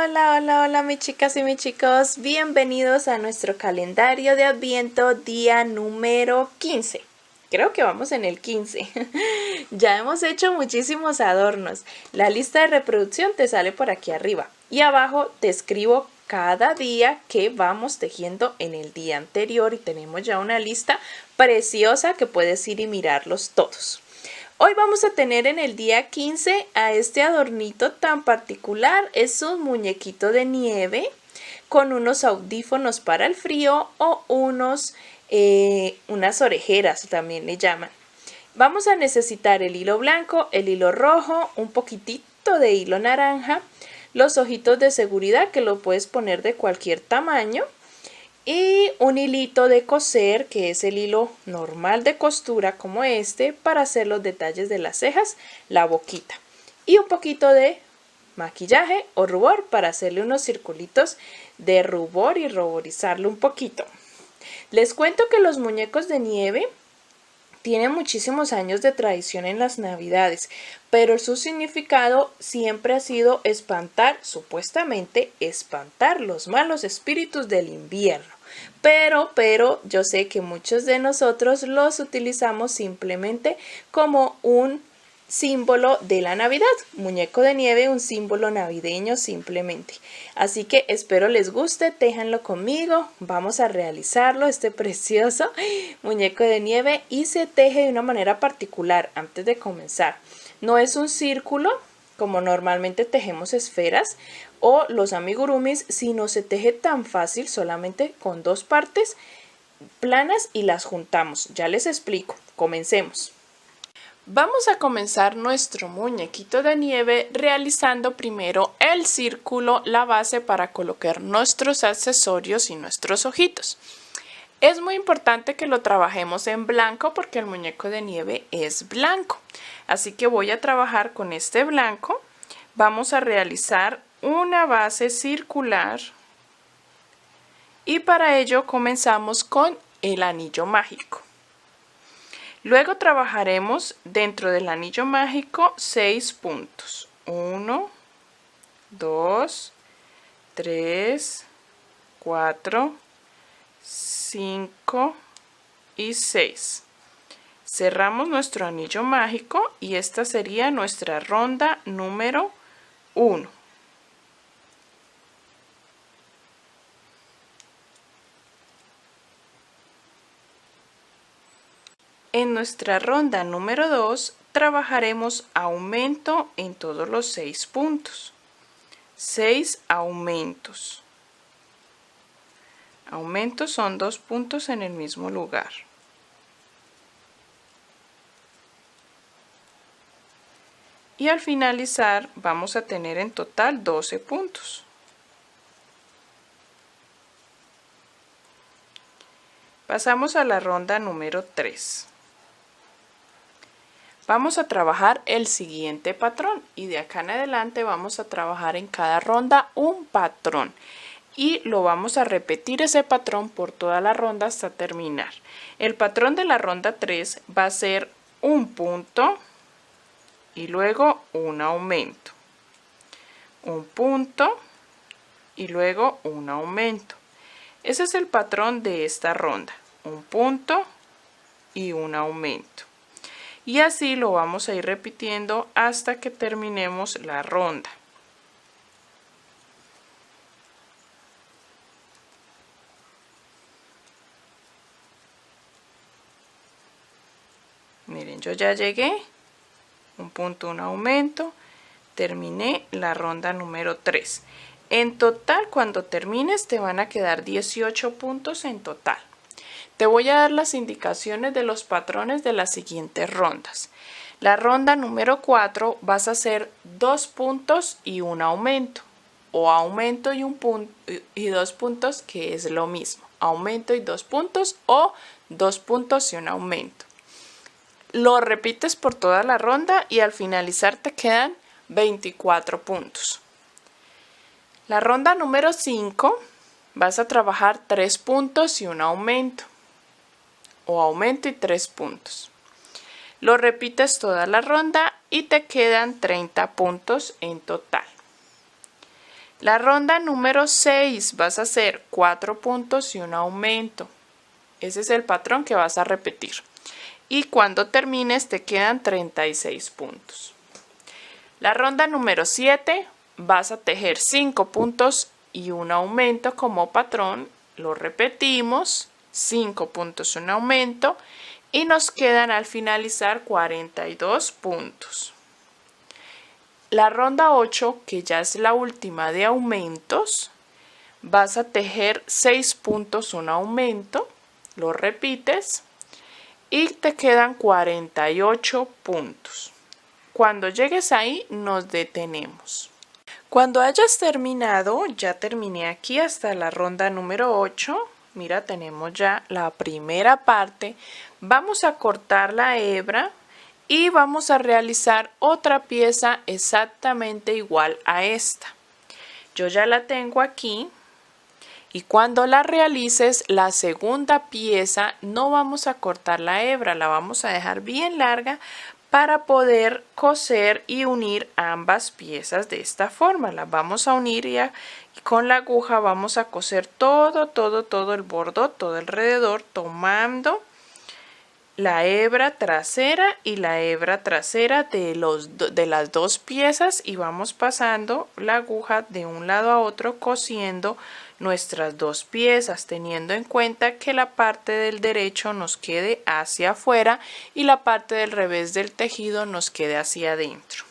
Hola, hola, hola mis chicas y mis chicos, bienvenidos a nuestro calendario de Adviento día número 15. Creo que vamos en el 15. Ya hemos hecho muchísimos adornos. La lista de reproducción te sale por aquí arriba y abajo te escribo cada día que vamos tejiendo en el día anterior y tenemos ya una lista preciosa que puedes ir y mirarlos todos. Hoy vamos a tener en el día 15 a este adornito tan particular. Es un muñequito de nieve con unos audífonos para el frío o unas orejeras también le llaman. Vamos a necesitar el hilo blanco, el hilo rojo, un poquitito de hilo naranja, los ojitos de seguridad que lo puedes poner de cualquier tamaño, y un hilito de coser, que es el hilo normal de costura como este, para hacer los detalles de las cejas, la boquita, y un poquito de maquillaje o rubor para hacerle unos circulitos de rubor y ruborizarlo un poquito. Les cuento que los muñecos de nieve tienen muchísimos años de tradición en las Navidades, pero su significado siempre ha sido espantar, supuestamente espantar los malos espíritus del invierno. Pero yo sé que muchos de nosotros los utilizamos simplemente como un símbolo de la Navidad, muñeco de nieve, un símbolo navideño simplemente. Así que espero les guste, téjanlo conmigo, vamos a realizarlo, este precioso muñeco de nieve, y se teje de una manera particular antes de comenzar. No es un círculo como normalmente tejemos esferas o los amigurumis, sino se teje tan fácil solamente con dos partes planas y las juntamos. Ya les explico, comencemos. Vamos a comenzar nuestro muñequito de nieve realizando primero el círculo, la base para colocar nuestros accesorios y nuestros ojitos. Es muy importante que lo trabajemos en blanco porque el muñeco de nieve es blanco. Así que voy a trabajar con este blanco. Vamos a realizar una base circular y para ello comenzamos con el anillo mágico. Luego trabajaremos dentro del anillo mágico 6 puntos. 1, 2, 3, 4, 5 y 6. Cerramos nuestro anillo mágico y esta sería nuestra ronda número 1. En nuestra ronda número 2 trabajaremos aumento en todos los 6 puntos. 6 aumentos. Aumentos son 2 puntos en el mismo lugar. Y al finalizar vamos a tener en total 12 puntos. Pasamos a la ronda número 3. Vamos a trabajar el siguiente patrón y de acá en adelante vamos a trabajar en cada ronda un patrón y lo vamos a repetir ese patrón por toda la ronda hasta terminar. El patrón de la ronda 3 va a ser un punto y luego un aumento, un punto y luego un aumento. Ese es el patrón de esta ronda, un punto y un aumento. Y así lo vamos a ir repitiendo hasta que terminemos la ronda. Miren, yo ya llegué, un punto, un aumento, terminé la ronda número 3. En total, cuando termines, te van a quedar 18 puntos en total. Te voy a dar las indicaciones de los patrones de las siguientes rondas. La ronda número 4 vas a hacer 2 puntos y un aumento, o aumento y un punto y 2 puntos, que es lo mismo, aumento y 2 puntos o 2 puntos y un aumento. Lo repites por toda la ronda y al finalizar te quedan 24 puntos. La ronda número 5 vas a trabajar 3 puntos y un aumento, o aumento y 3 puntos. Lo repites toda la ronda y te quedan 30 puntos en total. La ronda número 6 vas a hacer 4 puntos y un aumento. Ese es el patrón que vas a repetir. Y cuando termines te quedan 36 puntos. La ronda número 7 vas a tejer 5 puntos y un aumento como patrón. Lo repetimos, 5 puntos, un aumento, y nos quedan al finalizar 42 puntos. La ronda 8, que ya es la última de aumentos, vas a tejer 6 puntos, un aumento, lo repites y te quedan 48 puntos. Cuando llegues ahí nos detenemos. Cuando hayas terminado, ya terminé aquí hasta la ronda número 8. Mira, tenemos ya la primera parte. Vamos a cortar la hebra y vamos a realizar otra pieza exactamente igual a esta. Yo ya la tengo aquí y cuando la realices la segunda pieza no vamos a cortar la hebra, la vamos a dejar bien larga para poder coser y unir ambas piezas de esta forma. Las vamos a unir y con la aguja vamos a coser todo el bordón, todo alrededor, tomando la hebra trasera y la hebra trasera de las dos piezas y vamos pasando la aguja de un lado a otro cosiendo nuestras dos piezas, teniendo en cuenta que la parte del derecho nos quede hacia afuera y la parte del revés del tejido nos quede hacia adentro.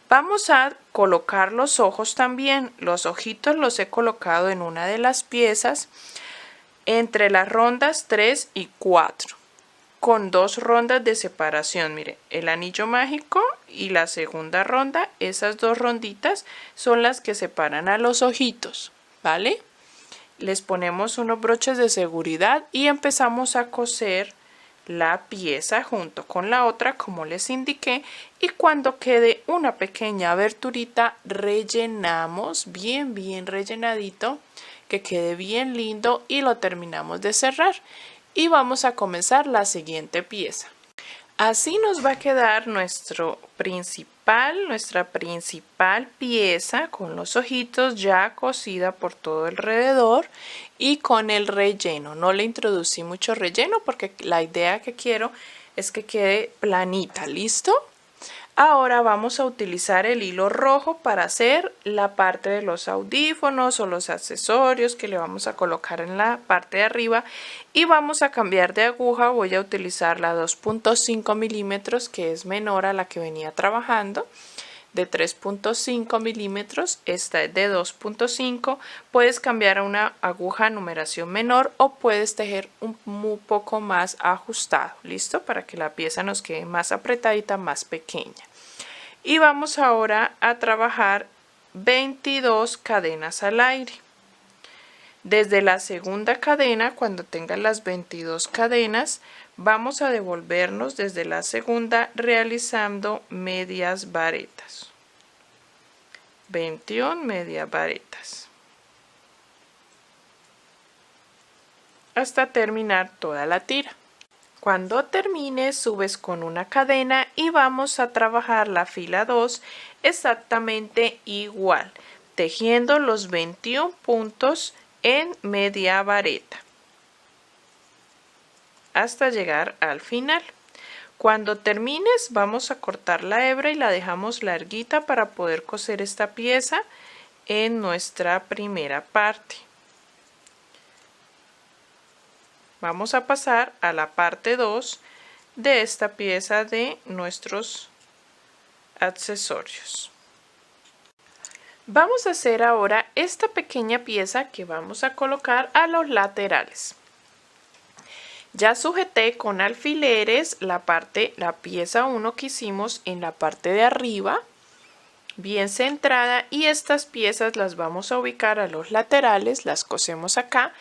Vamos a colocar los ojos también. Los ojitos los he colocado en una de las piezas entre las rondas 3 y 4. Con 2 rondas de separación. Mire, el anillo mágico y la segunda ronda, esas 2 ronditas son las que separan a los ojitos, ¿vale? Les ponemos unos broches de seguridad y empezamos a coser la pieza junto con la otra como les indiqué, y cuando quede una pequeña aberturita rellenamos bien rellenadito, que quede bien lindo, y lo terminamos de cerrar. Y vamos a comenzar la siguiente pieza. Así nos va a quedar nuestra principal pieza con los ojitos ya cosida por todo alrededor y con el relleno. No le introducí mucho relleno porque la idea que quiero es que quede planita. ¿Listo? Ahora vamos a utilizar el hilo rojo para hacer la parte de los audífonos o los accesorios que le vamos a colocar en la parte de arriba, y vamos a cambiar de aguja. Voy a utilizar la 2.5 milímetros, que es menor a la que venía trabajando, de 3.5 milímetros. Esta es de 2.5. Puedes cambiar a una aguja numeración menor o puedes tejer un poco más ajustado. ¿Listo? Para que la pieza nos quede más apretadita, más pequeña. Y vamos ahora a trabajar 22 cadenas al aire. Desde la segunda cadena, cuando tengas las 22 cadenas, vamos a devolvernos desde la segunda realizando medias varetas. 21 medias varetas. Hasta terminar toda la tira. Cuando termines, subes con una cadena y vamos a trabajar la fila 2 exactamente igual, tejiendo los 21 puntos en media vareta hasta llegar al final. Cuando termines, vamos a cortar la hebra y la dejamos larguita para poder coser esta pieza en nuestra primera parte. Vamos a pasar a la parte 2 de esta pieza de nuestros accesorios. Vamos a hacer ahora esta pequeña pieza que vamos a colocar a los laterales. Ya sujeté con alfileres la pieza 1 que hicimos en la parte de arriba, bien centrada, y estas piezas las vamos a ubicar a los laterales, las cosemos acá,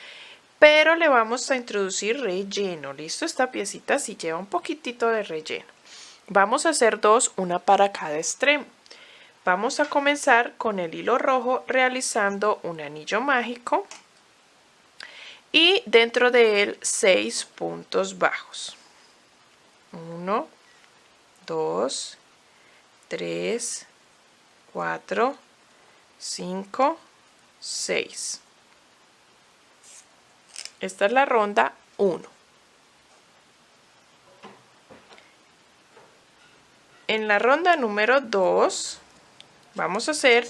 pero le vamos a introducir relleno. ¿Listo? Esta piecita sí lleva un poquitito de relleno. Vamos a hacer 2, una para cada extremo. Vamos a comenzar con el hilo rojo realizando un anillo mágico y dentro de él 6 puntos bajos. 1, 2, 3, 4, 5, 6. Esta es la ronda 1. En la ronda número 2 vamos a hacer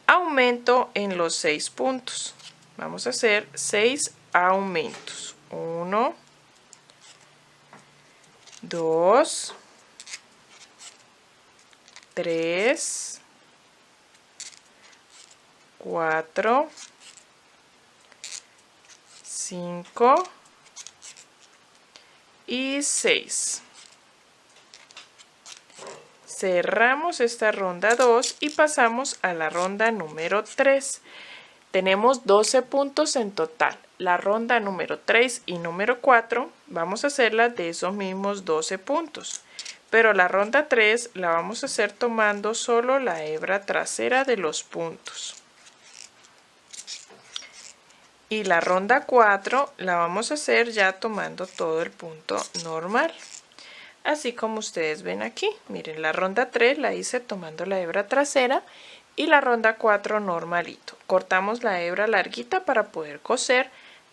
aumento en los 6 puntos. Vamos a hacer 6 aumentos. 1, 2, 3, 4, 5 y 6. Cerramos esta ronda 2 y pasamos a la ronda número 3. Tenemos 12 puntos en total. La ronda número 3 y número 4 vamos a hacerla de esos mismos 12 puntos. Pero la ronda 3 la vamos a hacer tomando solo la hebra trasera de los puntos. Y la ronda 4 la vamos a hacer ya tomando todo el punto normal. Así como ustedes ven aquí. Miren, la ronda 3 la hice tomando la hebra trasera y la ronda 4 normalito. Cortamos la hebra larguita para poder coser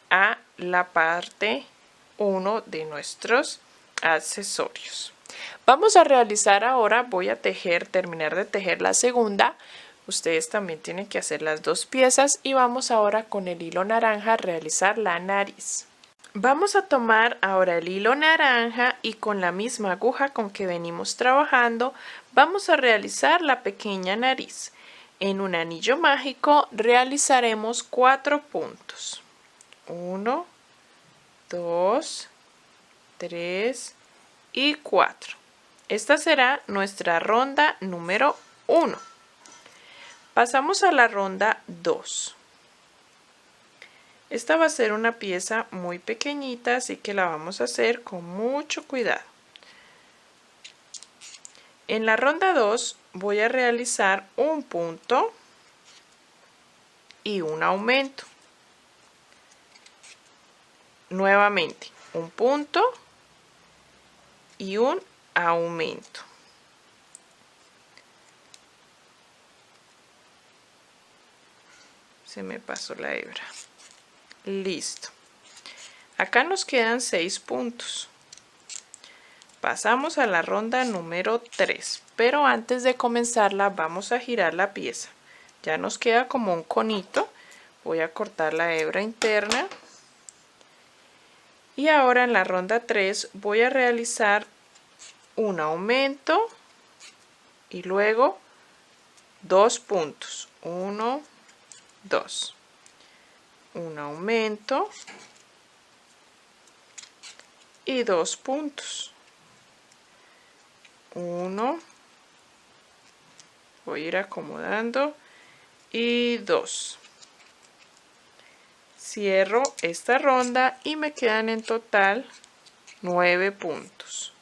a la parte 1 de nuestros accesorios. Vamos a realizar ahora, voy a terminar de tejer la segunda. Ustedes también tienen que hacer las 2 piezas y vamos ahora con el hilo naranja a realizar la nariz. Vamos a tomar ahora el hilo naranja y con la misma aguja con que venimos trabajando vamos a realizar la pequeña nariz. En un anillo mágico realizaremos 4 puntos. 1, 2, 3 y 4. Esta será nuestra ronda número 1. Pasamos a la ronda 2. Esta va a ser una pieza muy pequeñita, así que la vamos a hacer con mucho cuidado. En la ronda 2 voy a realizar un punto y un aumento. Nuevamente, un punto y un aumento. Se me pasó la hebra. Listo. Acá nos quedan 6 puntos. Pasamos a la ronda número 3, pero antes de comenzarla vamos a girar la pieza. Ya nos queda como un conito. Voy a cortar la hebra interna. Y ahora en la ronda 3 voy a realizar un aumento y luego 2 puntos. 1, 2. Un aumento y 2 puntos. 1, voy a ir acomodando y 2. Cierro esta ronda y me quedan en total 9 puntos.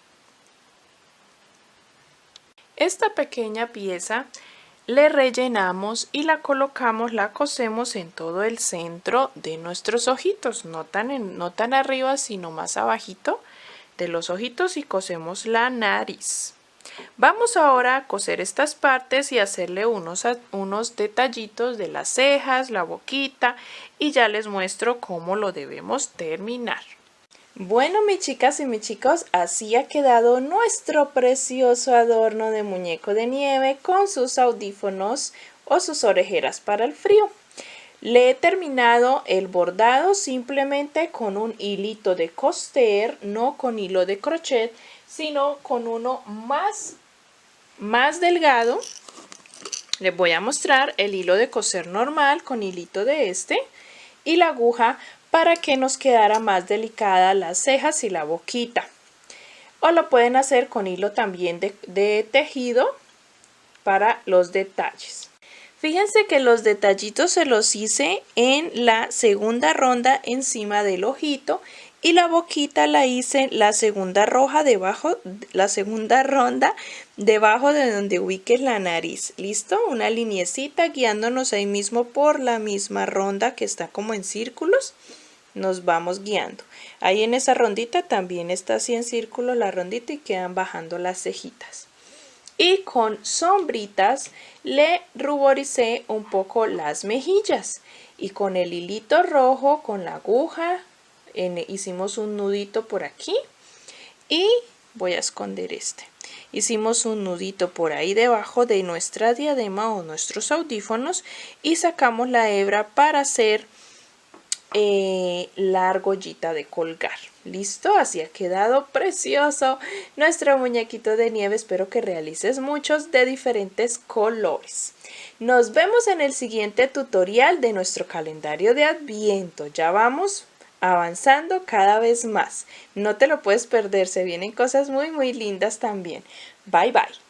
Esta pequeña pieza le rellenamos y la colocamos, la cosemos en todo el centro de nuestros ojitos, no tan arriba sino más abajito de los ojitos, y cosemos la nariz. Vamos ahora a coser estas partes y hacerle unos detallitos de las cejas, la boquita, y ya les muestro cómo lo debemos terminar. Bueno, mis chicas y mis chicos, así ha quedado nuestro precioso adorno de muñeco de nieve con sus audífonos o sus orejeras para el frío. Le he terminado el bordado simplemente con un hilito de coster, no con hilo de crochet, sino con uno más delgado. Les voy a mostrar el hilo de coser normal con hilito de este y la aguja para que nos quedara más delicada las cejas y la boquita. O lo pueden hacer con hilo también de tejido para los detalles. Fíjense que los detallitos se los hice en la segunda ronda encima del ojito y la boquita la hice la segunda ronda debajo de donde ubiques la nariz. ¿Listo? Una liniecita guiándonos ahí mismo por la misma ronda que está como en círculos. Nos vamos guiando. Ahí en esa rondita también está así en círculo la rondita y quedan bajando las cejitas. y con sombritas le ruboricé un poco las mejillas y con el hilito rojo, con la aguja, hicimos un nudito por aquí y voy a esconder este. Hicimos un nudito por ahí debajo de nuestra diadema o nuestros audífonos y sacamos la hebra para hacer la argollita de colgar. ¿Listo? Así ha quedado precioso nuestro muñequito de nieve. Espero que realices muchos de diferentes colores. Nos vemos en el siguiente tutorial de nuestro calendario de Adviento. Ya vamos avanzando cada vez más. No te lo puedes perder, se vienen cosas muy lindas también. Bye bye.